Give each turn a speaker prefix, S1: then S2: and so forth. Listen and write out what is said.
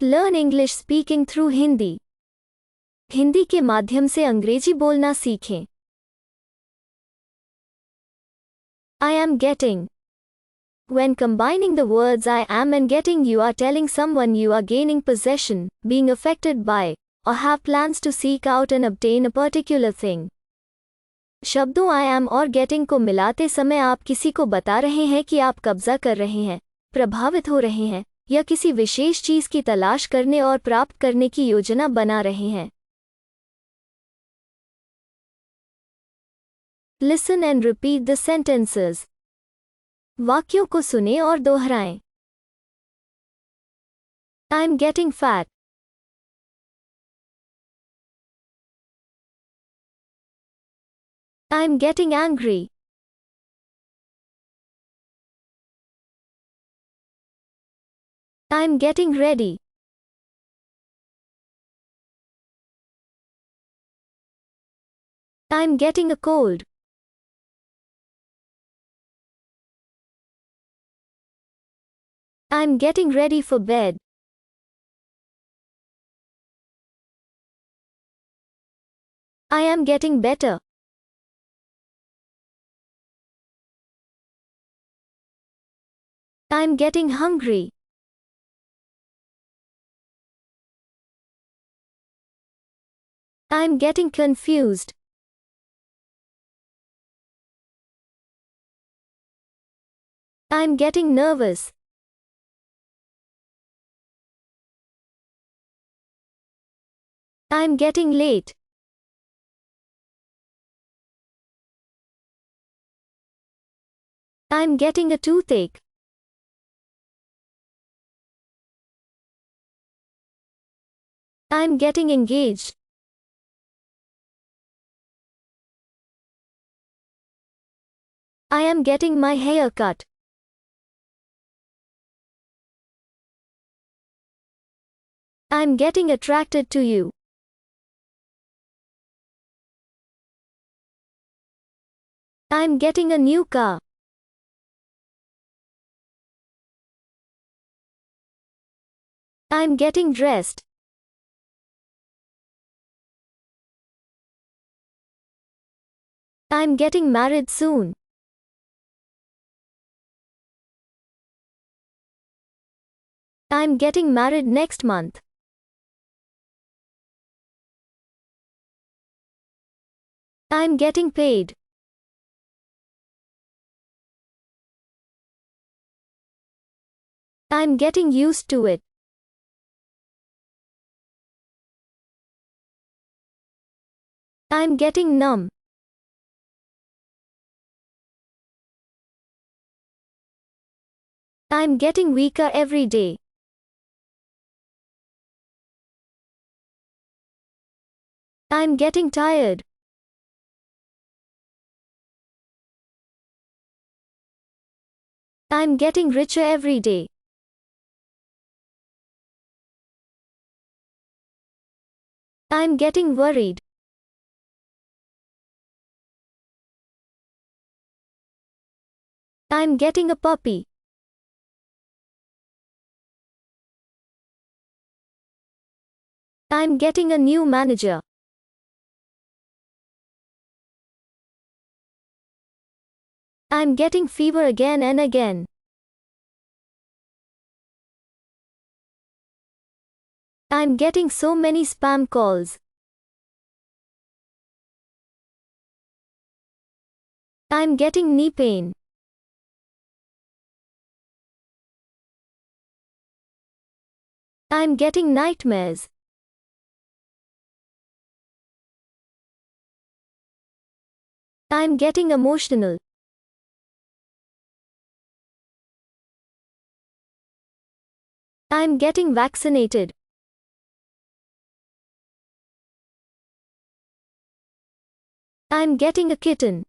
S1: Learn English speaking through Hindi. Hindi के माध्यम से अंग्रेजी बोलना सीखें. I am getting. When combining the words I am and getting, you are telling someone you are gaining possession, being affected by, or have plans to seek out and obtain a particular thing. शब्दों I am और getting को मिलाते समय आप किसी को बता रहे हैं कि आप कब्जा कर रहे हैं, प्रभावित हो रहे हैं, या किसी विशेष चीज की तलाश करने और प्राप्त करने की योजना बना रहे हैं. Listen and repeat the sentences. वाक्यों को सुनें और दोहराएं. I'm getting fat. I'm getting angry. I'm getting ready. I'm getting a cold. I'm getting ready for bed. I am getting better. I'm getting hungry. I'm getting confused. I'm getting nervous. I'm getting late. I'm getting a toothache. I'm getting engaged. I am getting my hair cut. I'm getting attracted to you. I'm getting a new car. I'm getting dressed. I'm getting married soon. I'm getting married next month. I'm getting paid. I'm getting used to it. I'm getting numb. I'm getting weaker every day. I'm getting tired. I'm getting richer every day. I'm getting worried. I'm getting a puppy. I'm getting a new manager. I'm getting fever again and again. I'm getting so many spam calls. I'm getting knee pain. I'm getting nightmares. I'm getting emotional. I'm getting vaccinated. I'm getting a kitten.